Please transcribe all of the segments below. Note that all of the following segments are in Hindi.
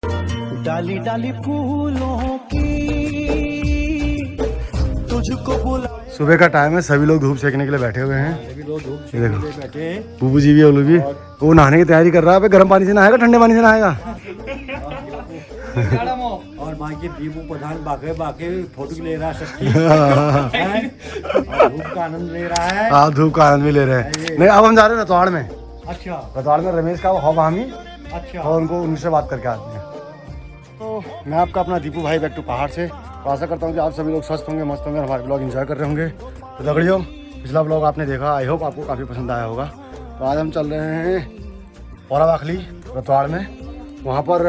डाली डाली फूलों की तुझको बुला। सुबह का टाइम है, सभी लोग धूप सेकने के लिए बैठे हुए हैं। सभी लोग धूप सेकने के लिए बैठे हैं। बूबू जी भी ओलू भी वो नहाने की तैयारी कर रहा है। गर्म पानी से नहाएगा ठंडे पानी से नहाएगा? और बाकी दीपू प्रधान बाके बाके फोटो ले रहा है सबकी और धूप का आनंद ले रहा है। हाँ, धूप का आनंद भी ले रहे हैं। नहीं, अब हम जा रहे हैं रतवाड़ में। अच्छा, रतवाड़ में रमेश का हो हामी अच्छा, और उनको उनसे बात करके आते हैं। तो मैं आपका अपना दीपू भाई बैक टू पहाड़ से। तो आशा करता हूँ कि आप सभी लोग स्वस्थ होंगे, मस्त होंगे, हमारे ब्लॉग एंजॉय कर रहे होंगे। तो दगड़ियों, पिछला ब्लॉग आपने देखा, आई होप आपको काफ़ी पसंद आया होगा। तो आज हम चल रहे हैं पौरावाखली रतवाड़ में। वहाँ पर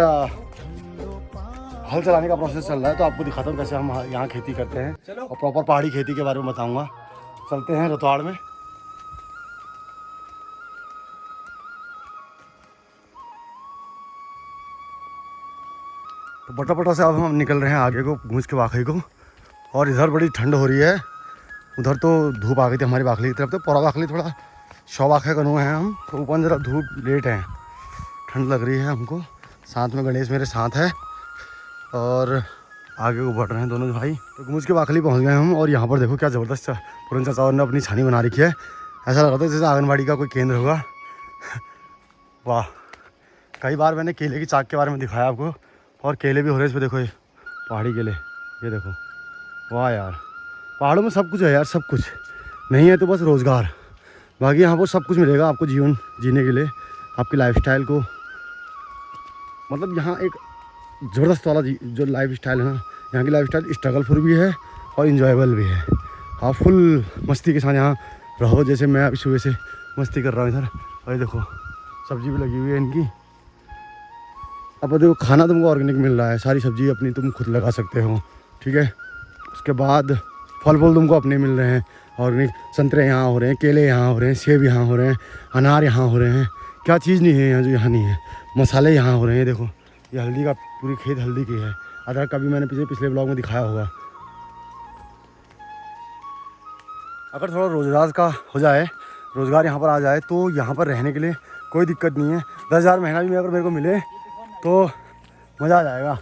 हल चलाने का प्रोसेस चल रहा है, तो आपको दिखाता हूँ कैसे हम यहाँ खेती करते हैं और प्रॉपर पहाड़ी खेती के बारे में बताऊँगा। चलते हैं रतवाड़ में। तो बटा से अब हम निकल रहे हैं आगे को, गूंज के वाखली को। और इधर बड़ी ठंड हो रही है, उधर तो धूप आ गई थी हमारी वाखली की तरफ। तो पौरा वाखली थोड़ा शौवाखे कनु हैं हम, तो ऊपर ज़रा धूप लेट है, ठंड लग रही है हमको। साथ में गणेश मेरे साथ है और आगे को बढ़ रहे हैं दोनों भाई। तो गूंज के वाखली पहुँच गए हम। और यहाँ पर देखो क्या ज़बरदस्त पूरन चाचा ने अपनी छानी बना रखी है। ऐसा लग रहा था जैसे आंगनबाड़ी का कोई केंद्र होगा। वाह, कई बार मैंने केले की चाक के बारे में दिखाया आपको, और केले भी हो रहे हैं इस पे। देखो ये पहाड़ी केले, ये देखो। वाह यार, पहाड़ों में सब कुछ है यार, सब कुछ नहीं है तो बस रोज़गार। बाकी यहाँ पर सब कुछ मिलेगा आपको जीवन जीने के लिए, आपकी लाइफस्टाइल को। मतलब यहाँ एक ज़बरदस्त वाला जो लाइफस्टाइल है ना, यहाँ की लाइफस्टाइल स्ट्रगलफुल भी है और इन्जॉयबल भी है। आप फुल मस्ती के साथ यहाँ रहो, जैसे मैं अभी सुबह से मस्ती कर रहा हूँ इधर। और ये देखो सब्जी भी लगी हुई है इनकी। अब देखो खाना तुमको ऑर्गेनिक मिल रहा है, सारी सब्जी अपनी तुम खुद लगा सकते हो, ठीक है। उसके बाद फल फूल तुमको अपने मिल रहे हैं ऑर्गेनिक। संतरे यहाँ हो रहे हैं, केले यहाँ हो रहे हैं, सेब यहाँ हो रहे हैं, अनार यहाँ हो रहे हैं। क्या चीज़ नहीं है यहाँ जो यहाँ नहीं है। मसाले यहाँ हो रहे हैं, देखो ये हल्दी का पूरी खेत हल्दी की है। अदरक का भी मैंने पिछले ब्लॉग में दिखाया होगा। अगर थोड़ा रोज़गार का हो जाए, रोज़गार यहाँ पर आ जाए, तो यहाँ पर रहने के लिए कोई दिक्कत नहीं है। 10,000 महीना भी अगर मेरे को मिले तो मज़ा आ जाएगा।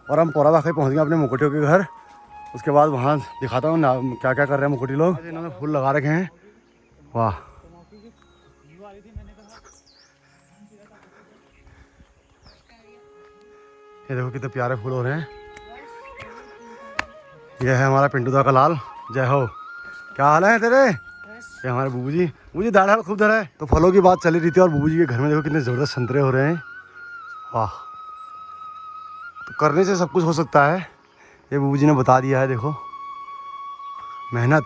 और हम पौरा वाकई पहुँच गए अपने मुकुटियों के घर। उसके बाद वहाँ दिखाता हूँ ना क्या क्या कर रहे हैं मुकुटी लोग। इन्होंने फूल लगा रखे हैं, वाह। ये देखो कितने प्यारे फूल हो रहे हैं। ये है हमारा पिंटू दा का लाल, जय हो। क्या हाल है तेरे? ये हमारे बूबू जी, मुझे दाढ़ खूब धरा है। तो फलों की बात चली रही थी और बूबू जी के घर में देखो कितने ज़बरदस्त संतरे हो रहे हैं, वाह। तो करने से सब कुछ हो सकता है, ये बूबू जी ने बता दिया है। देखो मेहनत।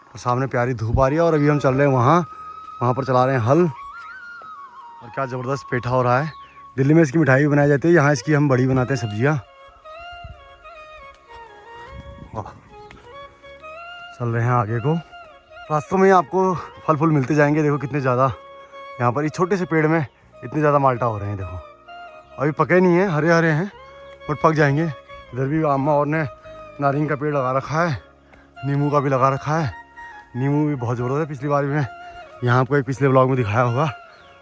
और सामने प्यारी धूप आ रही है और अभी हम चल रहे हैं वहाँ पर चला रहे हैं हल। और क्या ज़बरदस्त पेठा हो रहा है। दिल्ली में इसकी मिठाई भी बनाई जाती है, यहाँ इसकी हम बड़ी बनाते हैं सब्जियाँ, वाह। चल रहे हैं आगे को। रास्तों में आपको फल फूल मिलते जाएंगे। देखो कितने ज़्यादा यहाँ पर इस छोटे से पेड़ में इतने ज़्यादा माल्टा हो रहे हैं। देखो अभी पके नहीं हैं, हरे हरे हैं और पक जाएंगे। इधर भी अम्मा और ने नारियल का पेड़ लगा रखा है, नींबू का भी लगा रखा है। नींबू भी बहुत ज़बरदस्त है, पिछली बार भी मैं यहाँ आपको एक पिछले ब्लॉग में दिखाया होगा।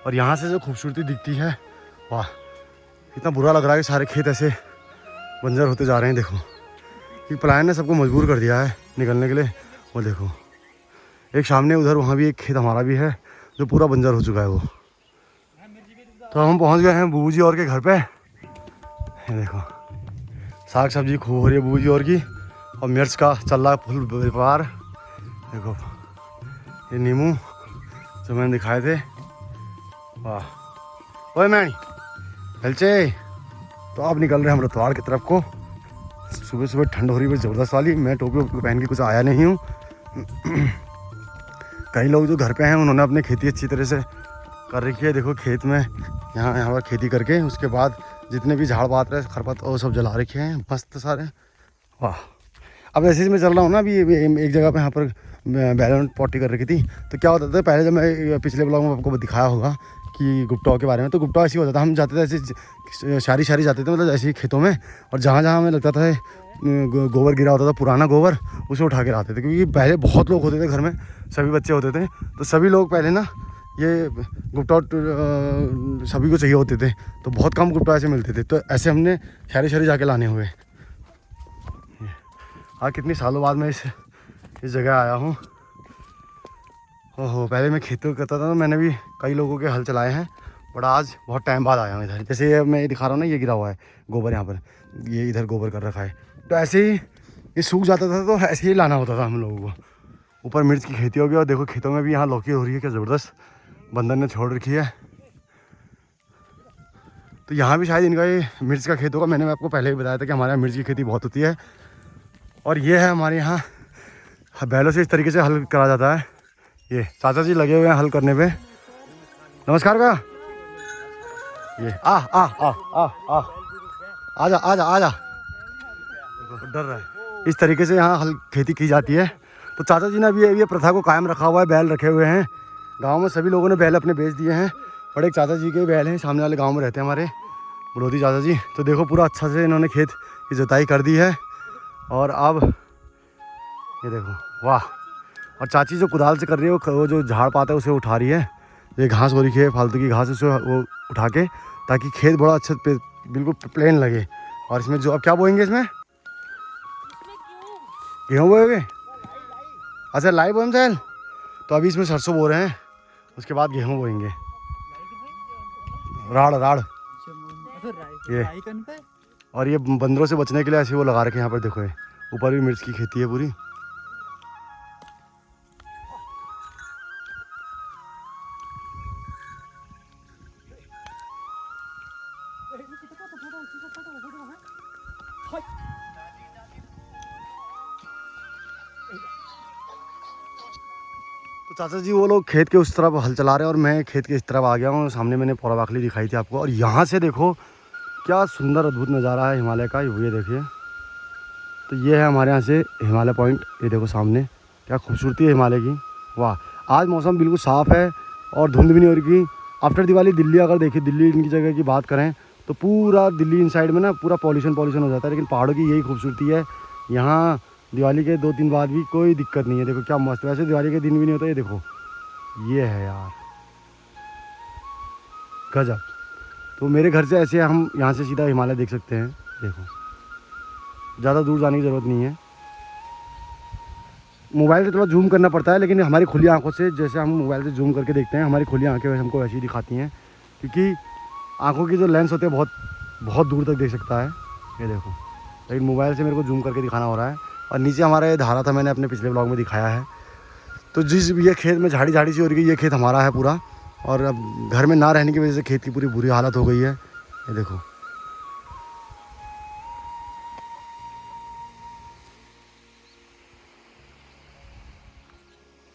और यहाँ से जो खूबसूरती दिखती है, वाह। इतना बुरा लग रहा है कि सारे खेत ऐसे बंजर होते जा रहे हैं। देखो कि पलायन ने सबको मजबूर कर दिया है निकलने के लिए। वो देखो एक सामने उधर वहाँ भी एक खेत हमारा भी है जो पूरा बंजर हो चुका है वो। तो हम पहुँच गए हैं बूबू जी और के घर पे। ये देखो साग सब्जी खूब हो रही है बूबू जी और की, और मिर्च का चल रहा है फुल व्यापार। देखो ये नींबू जो मैंने दिखाए थे, वाह। ओए मैनी हलचे। तो अब निकल रहे हैं हम रतवाड़ की तरफ को। सुबह सुबह ठंड हो रही है ज़बरदस्त वाली। मैं टोपी पहन के कुछ आया नहीं हूँ। कई लोग जो घर पे हैं उन्होंने अपनी खेती अच्छी तरह से कर रखी है। देखो खेत में यहाँ पर खेती करके उसके बाद जितने भी झाड़ पात रहे खरपत वो सब जला रखे हैं मस्त सारे, वाह। अब ऐसे ही मैं चल रहा हूँ ना, अभी एक जगह पे यहाँ पर बैलन पॉटी कर रखी थी। तो क्या होता था पहले, जब मैं पिछले ब्लॉग में आपको दिखाया होगा कि गुप्टाओं के बारे में, तो गुप्टा ऐसे होता था, हम जाते थे ऐसे शारी जाते थे, मतलब ऐसे ही खेतों में। और जहाँ जहाँ हमें लगता था गोबर गिरा होता था, पुराना गोबर, उसे उठा के लाते थे। क्योंकि पहले बहुत लोग होते थे घर में, सभी बच्चे होते थे, तो सभी लोग पहले ना ये गुप्टा सभी को चाहिए होते थे, तो बहुत कम गुप्टा ऐसे मिलते थे, तो ऐसे हमने शहरी शहरी जाके लाने हुए। हाँ, कितनी सालों बाद मैं इस जगह आया हूँ। ओहो, पहले मैं खेती करता था तो मैंने भी कई लोगों के हल चलाए हैं, बट आज बहुत टाइम बाद आया हूँ इधर। जैसे ये मैं दिखा रहा हूँ ना, ये गिरा हुआ है गोबर यहाँ पर, ये इधर गोबर कर रखा है, तो ऐसे ही ये सूख जाता था तो ऐसे ही लाना होता था हम लोगों को। ऊपर मिर्च की खेती होगी और देखो खेतों में भी यहाँ लौकी हो रही है, क्या ज़बरदस्त बंदर ने छोड़ रखी है। तो यहाँ भी शायद इनका ये मिर्च का खेत होगा। मैंने आपको पहले ही बताया था कि हमारे यहाँ मिर्च की खेती बहुत होती है। और ये है हमारे यहाँ बैलों से इस तरीके से हल करा जाता है। ये चाचा जी लगे हुए हैं हल करने पे। नमस्कार का ये आ आ आ आ आ आजा आजा आजा, डर रहा है। इस तरीके से यहाँ हल खेती की जाती है। तो चाचा जी ने अभी ये प्रथा को कायम रखा हुआ है। बैल रखे हुए हैं गांव में, सभी लोगों ने बैल अपने बेच दिए हैं, बड़े एक चाचा जी के बैल हैं, सामने वाले गांव में रहते हैं हमारे बलोदी चाचा जी। तो देखो पूरा अच्छा से इन्होंने खेत की जुताई कर दी है। और अब ये देखो, वाह। और चाची जो कुदाल से कर रही है वो जो झाड़ पाता है उसे उठा रही है। ये घास हो रही है फालतू की घास, उसे वो उठा के, ताकि खेत बड़ा अच्छा बिल्कुल प्लेन लगे। और इसमें जो अब क्या बोएंगे, इसमें गेहूँ बोएंगे। अच्छा, लाई बोम सैल। तो अभी इसमें सरसों बो रहे हैं, उसके बाद गेहूँ बोएंगे। राड़ राड़ ये। और ये बंदरों से बचने के लिए ऐसे वो लगा रखे हैं यहाँ पर, देखो ये ऊपर भी मिर्च की खेती है पूरी। तो चाचा जी वो लोग खेत के उस तरफ हल चला रहे हैं और मैं खेत के इस तरफ आ गया हूँ। सामने मैंने पोरावाखली दिखाई थी आपको, और यहाँ से देखो क्या सुंदर अद्भुत नज़ारा है हिमालय का। ये देखिए, तो ये है हमारे यहाँ से हिमालय पॉइंट। ये देखो सामने क्या खूबसूरती है हिमालय की, वाह। आज मौसम बिल्कुल साफ़ है और धुंध भी नहीं हो रही। आफ्टर दिवाली दिल्ली अगर देखिए, दिल्ली इनकी जगह की बात करें तो पूरा दिल्ली इन साइड में ना पूरा पॉल्यूशन हो जाता है, लेकिन पहाड़ों की यही खूबसूरती है। यहाँ दिवाली के 2 दिन बाद भी कोई दिक्कत नहीं है। देखो क्या मस्त, वैसे दिवाली के दिन भी नहीं होता। ये देखो, ये है यार गजब। तो मेरे घर से ऐसे हम यहाँ से सीधा हिमालय देख सकते हैं। देखो, ज़्यादा दूर जाने की ज़रूरत नहीं है। मोबाइल से थोड़ा जूम करना पड़ता है, लेकिन हमारी खुली आंखों से, जैसे हम मोबाइल से जूम करके देखते हैं, हमारी खुली आंखें हमको वैसे ही दिखाती हैं, क्योंकि आंखों की जो लेंस होते हैं बहुत दूर तक देख सकता है। ये देखो, लेकिन मोबाइल से मेरे को जूम करके दिखाना हो रहा है। और नीचे हमारा ये धारा था, मैंने अपने पिछले ब्लॉग में दिखाया है। तो जिस ये खेत में झाड़ी झाड़ी सी हो रही है, ये खेत हमारा है पूरा। और अब घर में ना रहने की वजह से खेत की पूरी बुरी हालत हो गई है। ये देखो,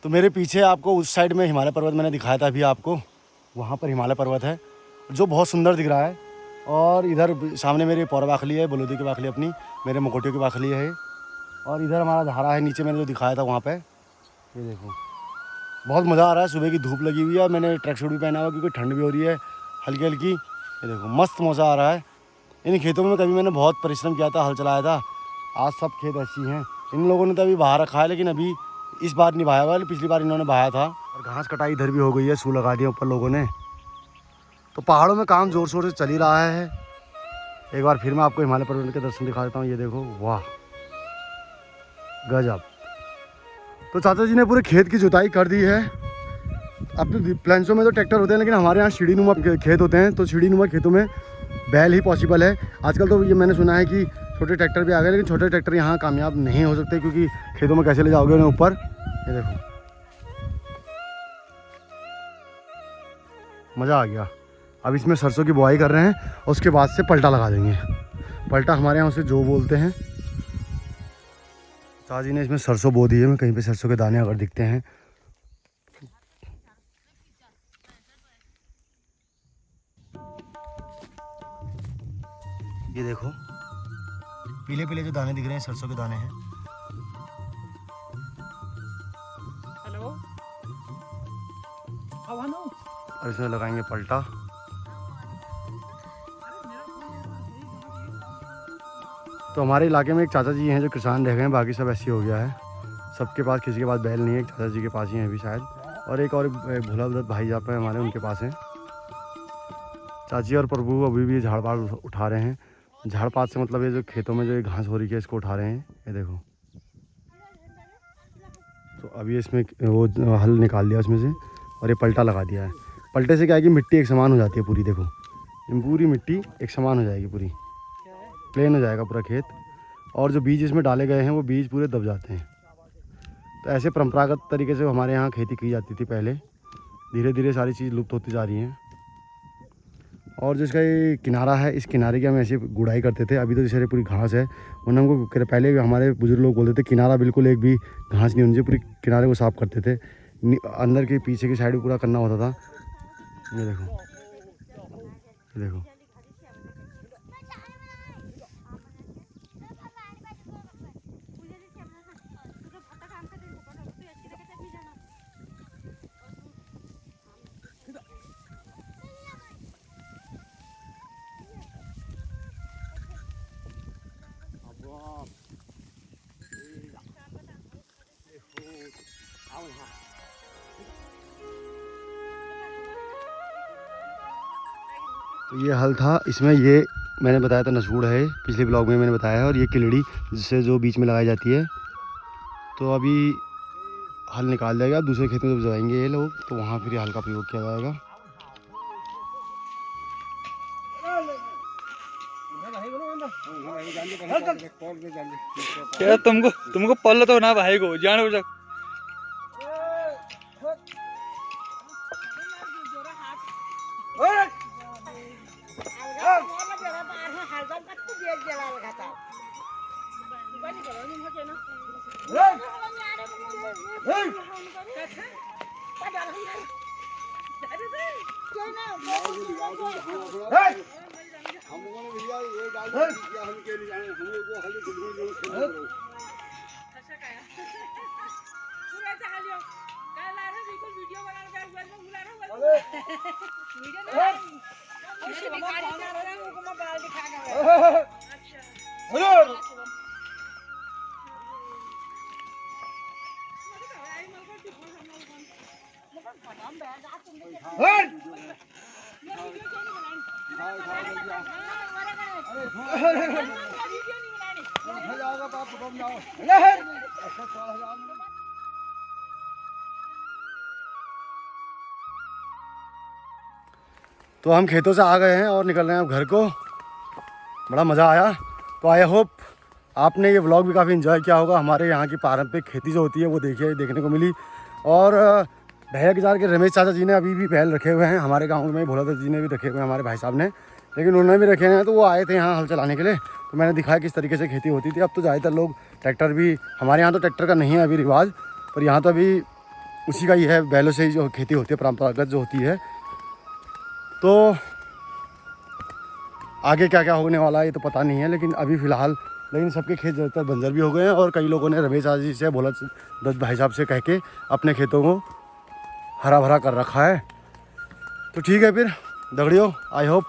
तो मेरे पीछे आपको उस साइड में हिमालय पर्वत मैंने दिखाया था अभी आपको, वहाँ पर हिमालय पर्वत है जो बहुत सुंदर दिख रहा है। और इधर सामने मेरी पोरावाखली है, बलोदी की वाखली अपनी, मेरे मकोटियों की वाखली है। और इधर हमारा धारा है, नीचे मैंने जो दिखाया था वहाँ पे। ये देखो, बहुत मज़ा आ रहा है। सुबह की धूप लगी हुई है, मैंने ट्रैक सूट भी पहना हुआ क्योंकि ठंड भी हो रही है हल्की हल्की। ये देखो, मस्त मज़ा आ रहा है। इन खेतों में कभी मैंने बहुत परिश्रम किया था, हल चलाया था। आज सब खेत ऐसी हैं। इन लोगों ने तो अभी बाहर रखा है, लेकिन अभी इस बार नहीं बहाया हुआ, पिछली बार इन्होंने बहाया था। और घास कटाई इधर भी हो गई है, सू लगा दिया ऊपर लोगों ने। तो पहाड़ों में काम ज़ोर शोर से चल ही रहा है। एक बार फिर मैं आपको हिमालय पर्वत के दर्शन दिखा देता हूँ। ये देखो, वाह गजब। तो चाचा जी ने पूरे खेत की जुताई कर दी है। अब तो प्लेन्सों में तो ट्रैक्टर होते हैं, लेकिन हमारे यहाँ सीढ़ी नुमा खेत होते हैं, तो सीढ़ी नुमा खेतों में बैल ही पॉसिबल है। आजकल तो ये मैंने सुना है कि छोटे ट्रैक्टर भी आ गए, लेकिन छोटे ट्रैक्टर यहाँ कामयाब नहीं हो सकते, क्योंकि खेतों में कैसे ले जाओगे उन्हें ऊपर। ये देखो, मज़ा आ गया। अब इसमें सरसों की बुआई कर रहे हैं और उसके बाद से पलटा लगा देंगे। पलटा हमारे यहाँ उसे जो बोलते हैं। चाचा जी ने इसमें सरसों बो दी है। मैं कहीं पे सरसों के दाने अगर दिखते हैं, ये देखो पीले पीले जो दाने दिख रहे हैं, सरसों के दाने हैं। हेलो, और इसमें लगाएंगे पलटा। तो हमारे इलाके में एक चाचा जी हैं जो किसान रह गए हैं, बाकी सब ऐसे ही हो गया है। सबके पास, किसी के पास बैल नहीं है, एक चाचा जी के पास ही है अभी शायद। और एक और भोला दत्त भाई जहाँ पे हमारे उनके पास हैं। चाची और प्रभु अभी भी झाड़ पात उठा रहे हैं। झाड़ पात से मतलब ये जो खेतों में जो ये घास हो रही है इसको उठा रहे हैं। ये देखो, तो अभी इसमें वो हल निकाल दिया उसमें से और ये पलटा लगा दिया है। पलटे से क्या है कि मिट्टी एक समान हो जाती है पूरी। देखो, ये पूरी मिट्टी एक समान हो जाएगी, पूरी प्लेन हो जाएगा पूरा खेत। और जो बीज इसमें डाले गए हैं वो बीज पूरे दब जाते हैं। तो ऐसे परंपरागत तरीके से हमारे यहाँ खेती की जाती थी पहले। धीरे धीरे सारी चीज़ लुप्त होती जा रही हैं। और जो इसका ये किनारा है, इस किनारे की हम ऐसे गुड़ाई करते थे। अभी तो जैसे पूरी घास है, वरना हमको पहले भी हमारे बुजुर्ग लोग बोलते थे किनारा बिल्कुल एक भी घास नहीं होनी चाहिए। पूरी किनारे को साफ़ करते थे, अंदर के पीछे की साइड भी पूरा करना होता था। ये देखो, ये देखो, तो ये हल था। इसमें ये मैंने बताया था नसूड़ है, पिछले ब्लॉग में मैंने बताया है। और ये किलड़ी जिससे जो बीच में लगाई जाती है। तो अभी हल निकाल जाएगा। दूसरे खेत में जब जाएंगे ये लोग तो वहाँ फिर हल का प्रयोग किया जाएगा। क्या तुमको पल्लो तो ना भाई को जान बुझ तो हम खेतों से आ गए हैं और निकल रहे हैं अब घर को। बड़ा मज़ा आया। तो आई होप आपने ये व्लॉग भी काफ़ी इन्जॉय किया होगा। हमारे यहाँ की पारंपरिक खेती जो होती है वो देखने को मिली। और भैया किसार के रमेश चाचा जी ने अभी भी बैल रखे हुए हैं। हमारे गांव में भोला दत्त जी ने भी रखे हुए हैं, हमारे भाई साहब ने, लेकिन उन्होंने भी रखे हैं। तो वो आए थे यहाँ हल चलाने के लिए, तो मैंने दिखाया किस तरीके से खेती होती थी। अब तो ज़्यादातर लोग ट्रैक्टर भी, हमारे यहाँ तो ट्रैक्टर का नहीं है अभी रिवाज, पर यहाँ तो अभी उसी का ही है, बैलों से ही जो खेती होती है परंपरागत जो होती है। तो आगे क्या क्या होने वाला है ये तो पता नहीं है, लेकिन अभी फ़िलहाल लेकिन सबके खेत ज़्यादातर बंजर भी हो गए हैं। और कई लोगों ने रमेश जी से, भोला दत्त भाई साहब से कह के अपने खेतों को हरा भरा कर रखा है। तो ठीक है फिर दगड़ियों, आई होप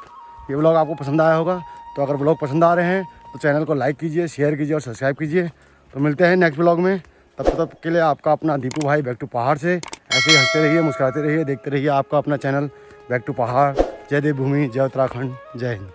ये व्लॉग आपको पसंद आया होगा। तो अगर व्लॉग पसंद आ रहे हैं तो चैनल को लाइक कीजिए, शेयर कीजिए और सब्सक्राइब कीजिए। तो मिलते हैं नेक्स्ट व्लॉग में। तब के लिए आपका अपना दीपू भाई बैक टू पहाड़ से। ऐसे ही हंसते रहिए, मुस्कुराते रहिए, देखते रहिए आपका अपना चैनल बैक टू पहाड़। जय देवभूमि, जय उत्तराखंड, जय हिंद।